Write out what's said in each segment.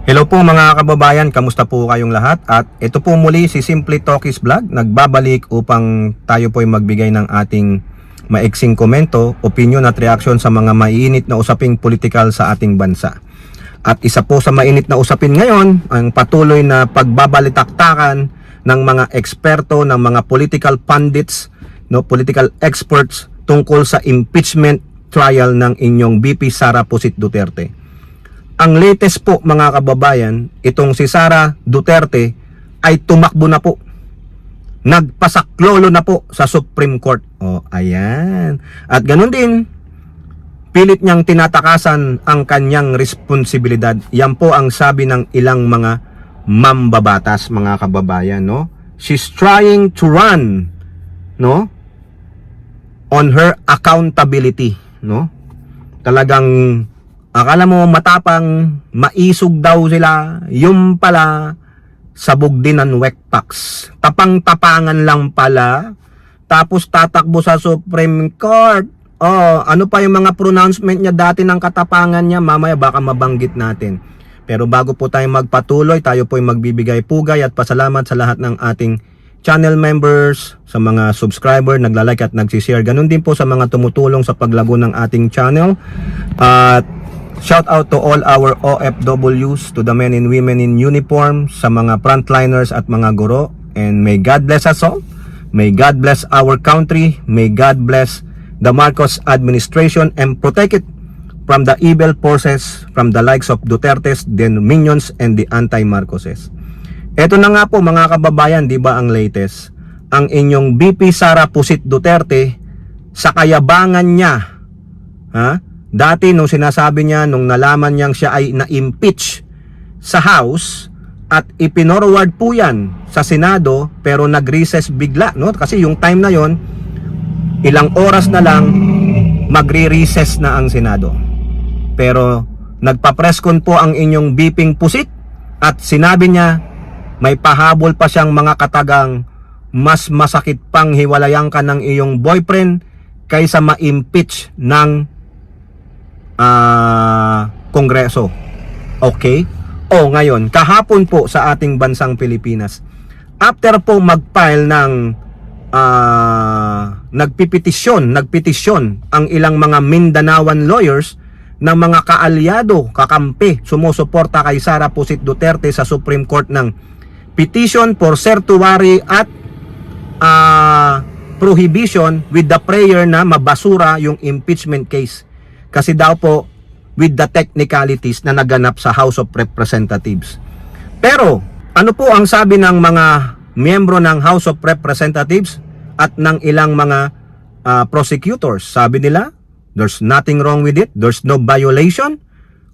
Hello po mga kababayan, kamusta po kayong lahat? At ito po muli si Simply Talkies Vlog, nagbabalik upang tayo po ay magbigay ng ating maiksing komento, opinion at reaksyon sa mga maiinit na usaping politikal sa ating bansa. At isa po sa mainit na usapin ngayon, ang patuloy na pagbabalitaktakan ng mga eksperto, ng mga political pundits, political experts tungkol sa impeachment trial ng inyong VP Sara Pusit Duterte. Ang latest po mga kababayan, itong si Sara Duterte ay tumakbo na po. Nagpasaklolo na po sa Supreme Court. O, ayan. At ganun din, pilit niyang tinatakasan ang kanyang responsibilidad. Yan po ang sabi ng ilang mga mambabatas mga kababayan, no? She's trying to run, no? On her accountability, no? Talagang akala mo matapang, maisog daw sila, yung pala sabog din ng wekpaks. Tapang-tapangan lang pala, tapos tatakbo sa Supreme Court. Oh, ano pa yung mga pronouncement niya dati ng katapangan niya, mamaya baka mabanggit natin. Pero bago po tayo magpatuloy, tayo po ay magbibigay pugay at pasalamat sa lahat ng ating channel members, sa mga subscriber, naglalike at nagsishare. Ganun din po sa mga tumutulong sa paglago ng ating channel. At shout out to all our OFWs, to the men and women in uniform, sa mga frontliners at mga guro. And may God bless us all. May God bless our country. May God bless the Marcos administration and protect it from the evil forces, from the likes of Duterte's, the minions, and the anti-Marcoses. Ito na nga po mga kababayan, di ba ang latest? Ang inyong VP Sara Pusit Duterte, sa kayabangan niya, dati nung sinasabi niya, nung nalaman niyang siya ay na-impeach sa House at ipinorward po yan sa Senado pero nag-recess bigla, no? Kasi yung time na yon, ilang oras na lang magre-recess na ang Senado. Pero nagpa-presscon po ang inyong VP Pusit at sinabi niya may pahabol pa siyang mga katagang mas masakit pang hiwalayan ka ng iyong boyfriend kaysa ma-impeach ng Kongreso. Okay? O ngayon, kahapon po sa ating bansang Pilipinas, after po mag-file ng nagpetisyon ang ilang mga Mindanaoan lawyers ng mga kaalyado, kakampi, sumusuporta kay Sara Pusit Duterte sa Supreme Court ng petition for certiorari at prohibition with the prayer na mabasura yung impeachment case. Kasi daw po with the technicalities na naganap sa House of Representatives. Pero ano po ang sabi ng mga miyembro ng House of Representatives at ng ilang mga prosecutors? Sabi nila, there's nothing wrong with it. There's no violation.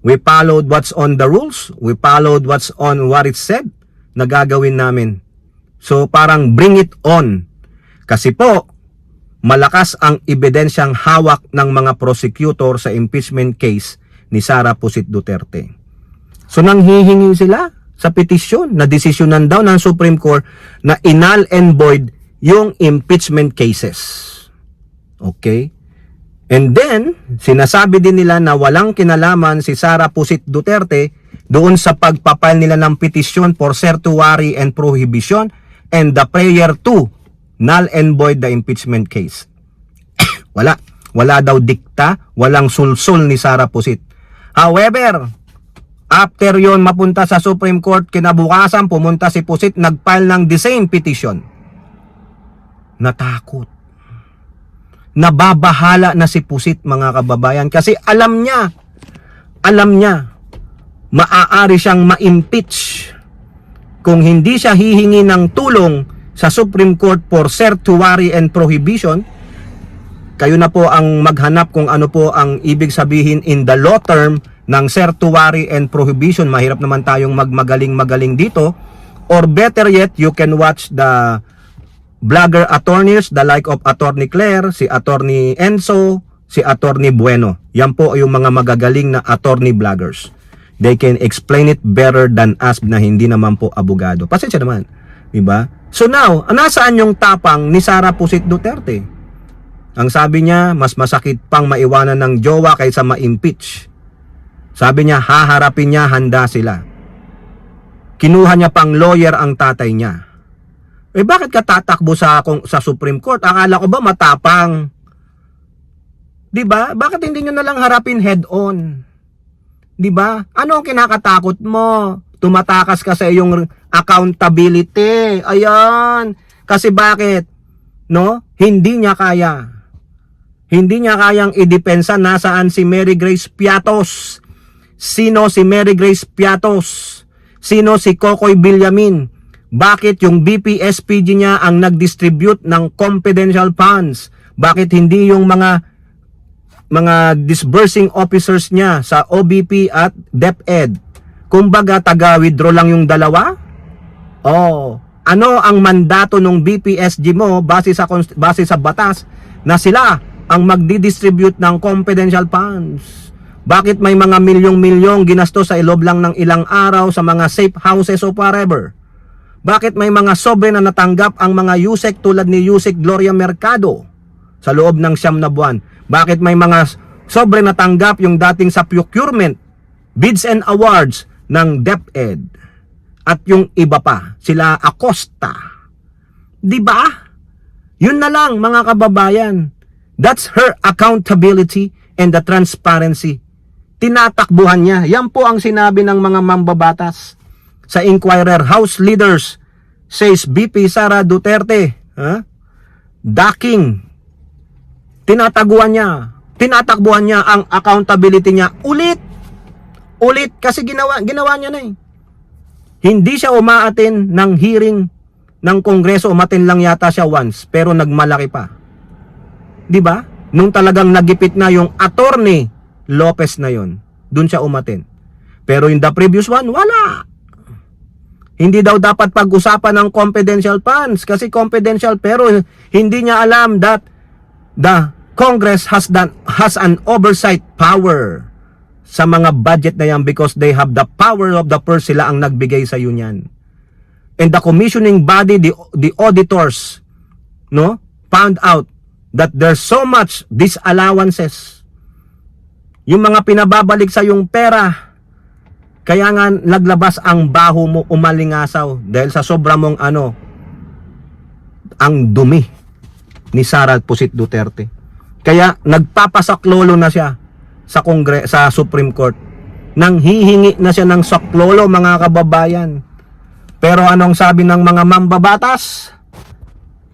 We followed what's on the rules. We followed what's on what it said na gagawin namin. So parang bring it on. Kasi po, malakas ang ebidensyang hawak ng mga prosecutor sa impeachment case ni Sara Pusit Duterte. So nanghihingi sila sa petisyon na desisyonan daw ng Supreme Court na innull and void yung impeachment cases. Okay? And then, sinasabi din nila na walang kinalaman si Sara Pusit Duterte doon sa pagpapile nila ng petisyon for certiorari and prohibition and the prayer to null and void the impeachment case. Wala daw dikta, walang sulsul ni Sara Pusit. However, after yon mapunta sa Supreme Court, kinabukasan pumunta si Pusit, nagfile ng the same petition. Natakot. Nababahala na si Pusit mga kababayan kasi alam niya maaari siyang ma-impeach kung hindi siya hihingi ng tulong sa Supreme Court for certiorari and prohibition. Kayo na po ang maghanap kung ano po ang ibig sabihin in the law term ng certiorari and prohibition. Mahirap naman tayong magmagaling-magaling dito. Or better yet, you can watch the blogger attorneys, the like of Attorney Claire, si Attorney Enzo, si Attorney Bueno. Yan po yung mga magagaling na attorney bloggers. They can explain it better than us na hindi naman po abogado. Pasensya naman, diba? So now, nasaan yung tapang ni Sara Pusit Duterte? Ang sabi niya, mas masakit pang maiwanan ng jowa kaysa ma-impeach. Sabi niya, haharapin niya, handa sila. Kinuha niya pang lawyer ang tatay niya. Eh bakit ka tatakbo sa Supreme Court? Akala ko ba matapang? 'Di ba? Bakit hindi niyo na lang harapin head on? 'Di ba? Ano ang kinakatakot mo? Tumatakas ka sa iyong accountability. Ayan. Kasi bakit? No? Hindi niya kaya. Hindi niya kayang idepensa nasaan si Mary Grace Piatos. Sino si Mary Grace Piatos? Sino si Kokoy Villamin? Bakit yung BPSPG niya ang nag-distribute ng confidential funds? Bakit hindi yung mga disbursing officers niya sa OBP at DepEd? Kumbaga taga-withdraw lang yung dalawa? Oh, ano ang mandato ng BPSG mo base sa batas na sila ang magdi-distribute ng confidential funds? Bakit may mga milyong-milyong ginastos sa loob lang ng ilang araw sa mga safe houses o whatever? Bakit may mga sobre na natanggap ang mga Yusek tulad ni Yusek Gloria Mercado sa loob ng 9 na buwan? Bakit may mga sobre natanggap yung dating sa procurement, bids and awards ng DepEd at yung iba pa, sila Acosta? Di ba? Yun na lang mga kababayan. That's her accountability and the transparency. Tinatakbuhan niya. Yan po ang sinabi ng mga mambabatas sa Inquirer. House leaders says BP Sara Duterte, Daking. Tinatakbuhan niya ang accountability niya ulit kasi ginawa niya na eh. Hindi siya umaatin ng hearing ng Kongreso, umatin lang yata siya once pero nagmalaki pa. 'Di ba? Nung talagang nagipit na yung attorney Lopez na yon, doon siya umatin. Pero in the previous one, wala. Hindi daw dapat pag-usapan ng confidential funds kasi confidential, pero hindi niya alam that the Congress has an oversight power sa mga budget na yan because they have the power of the purse. Sila ang nagbigay sa union. And the commissioning body, the auditors, no, found out that there's so much disallowances. Yung mga pinababalik sa yung pera, kaya nga naglabas ang baho mo, umalingasaw dahil sa sobra mong ang dumi ni Sara Pusit Duterte. Kaya nagpapasaklolo na siya sa Supreme Court. Nang hihingi na siya ng saklolo, mga kababayan. Pero anong sabi ng mga mambabatas?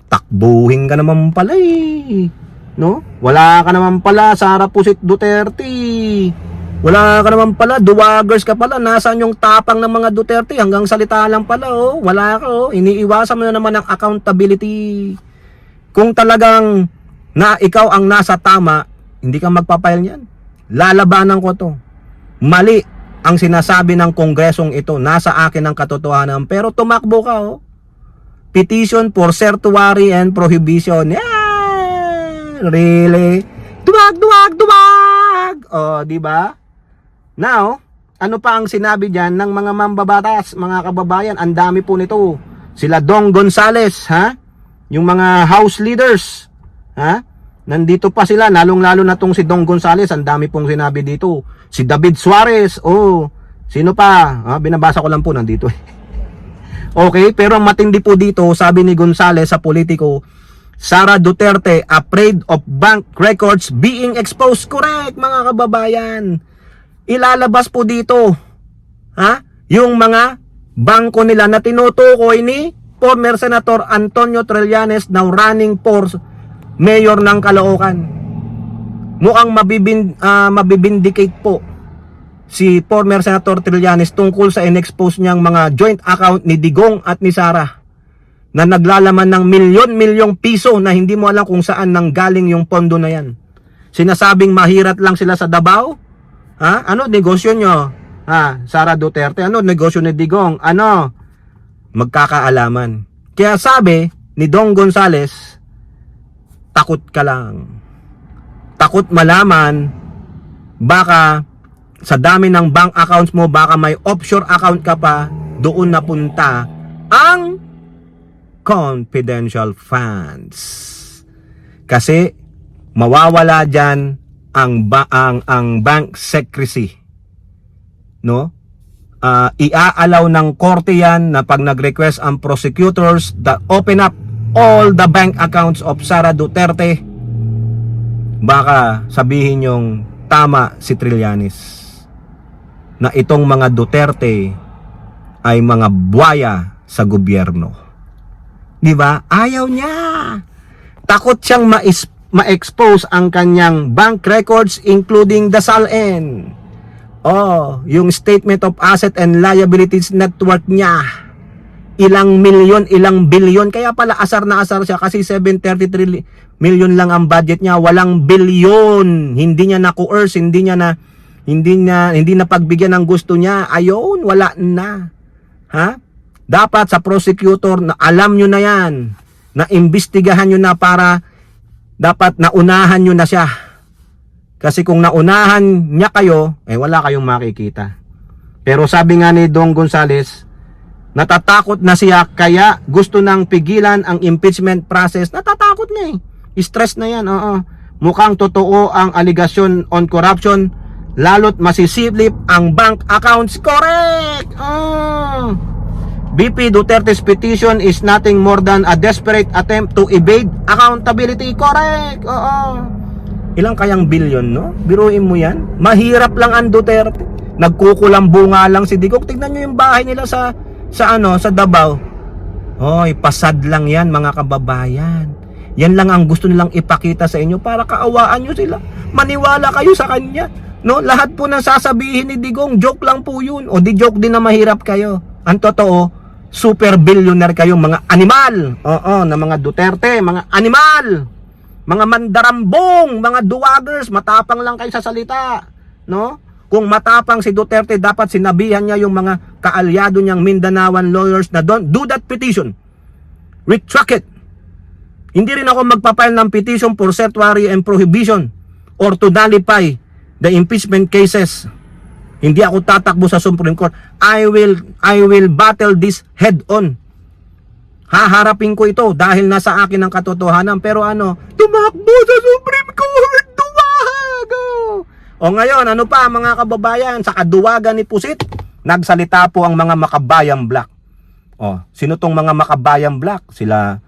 Takbuhin ka naman pala eh. No? Wala ka naman pala, Sara Pusit Duterte. Wala ka naman pala, duwagers ka pala. Nasaan yung tapang ng mga Duterte? Hanggang salita lang pala, oh. Wala ka, oh. Iniiwasan mo na naman ang accountability. Kung talagang ikaw ang nasa tama, hindi ka magpapail niyan. Lalabanan ko to. Mali ang sinasabi ng kongresong ito. Nasa akin ang katotohanan. Pero tumakbo ka, oh. Petition for certiorari and prohibition. Yeah! Really? Duwag! Oh, di ba? Now, ano pa ang sinabi diyan ng mga mambabatas, mga kababayan? Ang dami po nito. Sila Dong Gonzales, yung mga house leaders, nandito pa sila, lalong-lalo na tong si Dong Gonzales, ang dami pong sinabi dito. Si David Suarez, sino pa? Binabasa ko lang po, nandito. Okay, pero ang matindi po dito, sabi ni Gonzales sa Politico, Sara Duterte afraid of bank records being exposed. Correct, mga kababayan. Ilalabas po dito, yung mga bangko nila na tinutukoy ni former Senator Antonio Trillanes, now running for mayor ng Caloocan. Mukhang mabibindicate po si former Senator Trillanes tungkol sa in-expose niyang mga joint account ni Digong at ni Sara na naglalaman ng milyon-milyong piso na hindi mo alam kung saan nanggaling yung pondo na yan. Sinasabing mahirat lang sila sa Davao? Ano negosyo nyo? Sara Duterte, ano negosyo ni Digong? Ano? Magkakaalaman. Kaya sabi ni Dong Gonzales, takot ka lang. Takot malaman, baka sa dami ng bank accounts mo, baka may offshore account ka pa, doon napunta ang confidential funds. Kasi mawawala diyan ang bank secrecy, no? iaalaw ng korte yan na pag nag-request ang prosecutors that open up all the bank accounts of Sara Duterte, baka sabihin yung tama si Trillanes na itong mga Duterte ay mga buwaya sa gobyerno. Di ba? Ayaw niya. Takot siyang ma-expose ang kanyang bank records including the SALN. Yung statement of asset and liabilities network niya. Ilang milyon, ilang bilyon. Kaya pala asar na asar siya kasi 733 million lang ang budget niya, walang bilyon. Hindi niya na-coerce, hindi na pagbigyan ng gusto niya. Ayun, wala na. Ha? Dapat sa prosecutor na alam niyo na 'yan, na imbestigahan niyo na para dapat naunahan niyo na siya. Kasi kung naunahan niya kayo, wala kayong makikita. Pero sabi nga ni Dong Gonzales, natatakot na siya kaya gusto nang pigilan ang impeachment process. Natatakot na Stress na yan. Mukhang totoo ang allegation on corruption, lalo't masisilip ang bank accounts. Correct! BP Duterte's petition is nothing more than a desperate attempt to evade accountability. Correct! Ilang kayang bilyon, no? Biruin mo yan. Mahirap lang ang Duterte. Nagkukulambo nga lang si Digong. Tignan nyo yung bahay nila sa Davao. Pasad lang yan, mga kababayan. Yan lang ang gusto nilang ipakita sa inyo para kaawaan nyo sila. Maniwala kayo sa kanya. No? Lahat po ng sasabihin ni Digong, joke lang po yun. O di joke din na mahirap kayo. Ang totoo, super billionaire kayo, mga animal. Na mga Duterte, mga animal. Mga mandarambong, mga duwagers, matapang lang kayo sa salita. No? Kung matapang si Duterte, dapat sinabihan niya yung mga kaalyado niyang Mindanaoan lawyers na don't do that petition. Retract it. Hindi rin ako magpapile ng petition for certiorari and prohibition or to nullify the impeachment cases. Hindi ako tatakbo sa Supreme Court. I will battle this head on. Haharapin ko ito dahil nasa akin ang katotohanan. Pero tumakbo sa Supreme Court. Duwag! Ngayon, ano pa mga kababayan? Sa kaduwagan ni Pusit, nagsalita po ang mga Makabayan Black. Sino tong mga Makabayan Black? Sila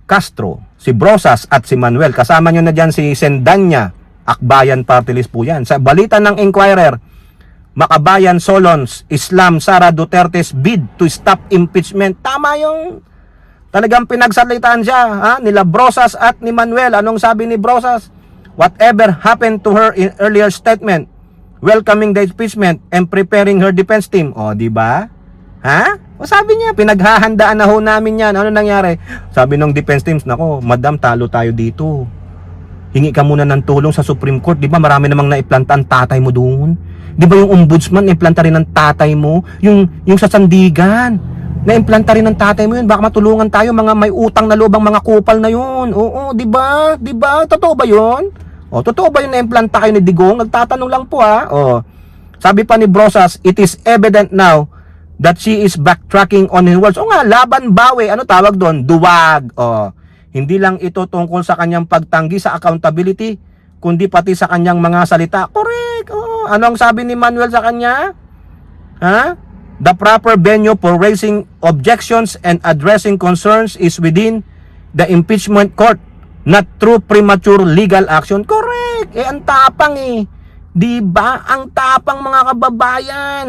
Castro, si Brosas at si Manuel. Kasama nyo na dyan si Sendanya, Akbayan Party List po yan. Sa balita ng Inquirer, Makabayan Solons, Islam Sara Duterte's bid to stop impeachment. Tama yung talagang pinagsalitaan siya, nila Brosas at ni Manuel. Anong sabi ni Brosas? Whatever happened to her in earlier statement, welcoming the impeachment and preparing her defense team. Di ba? Sabi niya, pinaghahandaan na ho namin yan. Ano nangyari? Sabi ng defense teams, nako, madam, talo tayo dito. Hingi ka muna ng tulong sa Supreme Court. Di ba marami namang naiplanta ang tatay mo doon? Di ba yung ombudsman, naiplanta rin ng tatay mo? Yung sa Sandigan, naimplanta rin ng tatay mo yun. Baka matulungan tayo, mga may utang na loob ang mga kupal na yun. Oo, di ba? Di ba? Totoo ba yun? Totoo ba yung naimplanta kayo ni Digong? Nagtatanong lang po Sabi pa ni Brosas, it is evident now that she is backtracking on her words. Laban bawi. Ano tawag doon? Duwag. Hindi lang ito tungkol sa kanyang pagtanggi sa accountability, kundi pati sa kanyang mga salita. Correct. Anong sabi ni Manuel sa kanya? The proper venue for raising objections and addressing concerns is within the impeachment court, not through premature legal action. Correct. Ang tapang Diba? Ang tapang mga kababayan.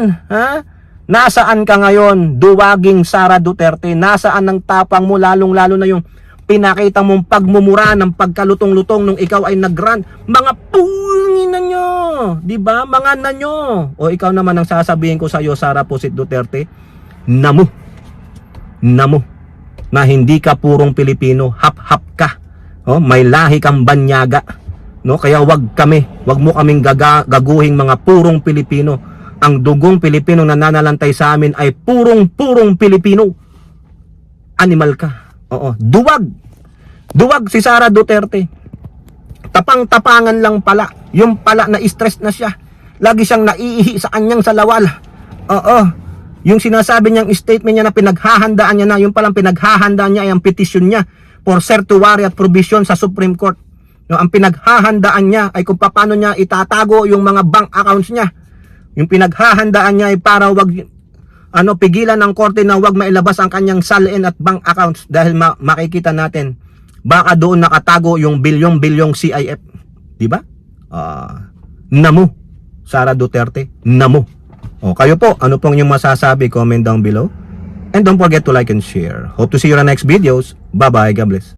Nasaan ka ngayon, duwaging Sara Duterte? Nasaan ang tapang mo, lalong-lalo na yung pinakita mong pagmumura ng pagkalutong-lutong nung ikaw ay nag-run? Mga punginan nyo! Diba? Mga na nyo! Ikaw naman ang sasabihin ko sa iyo, Sara Pusit Duterte, namo na hindi ka purong Pilipino, hap-hap ka. May lahi kang banyaga. Kaya wag mo kaming gaguhing mga purong Pilipino. Ang dugong Pilipino na nanalantay sa amin ay purong Pilipino. Animal ka. Duwag si Sara Duterte. Tapang-tapangan lang pala. Yung pala na stress na siya. Lagi siyang naiihi sa kanyang salawal. Yung sinasabi niyang statement niya na pinaghahandaan niya na, yung palang pinaghahandaan niya ay ang petition niya for certiorari at provision sa Supreme Court. Ang pinaghahandaan niya ay kung paano niya itatago yung mga bank accounts niya. Yung pinaghahandaan niya ay para wag pigilan ng korte na wag mailabas ang kanyang salin at bank accounts dahil makikita natin baka doon nakatago yung bilyong-bilyong CIF, di ba? Namo Sara Duterte, namo. Kayo po, ano pong inyong masasabi? Comment down below. And don't forget to like and share. Hope to see you on the next videos. Bye-bye. God bless.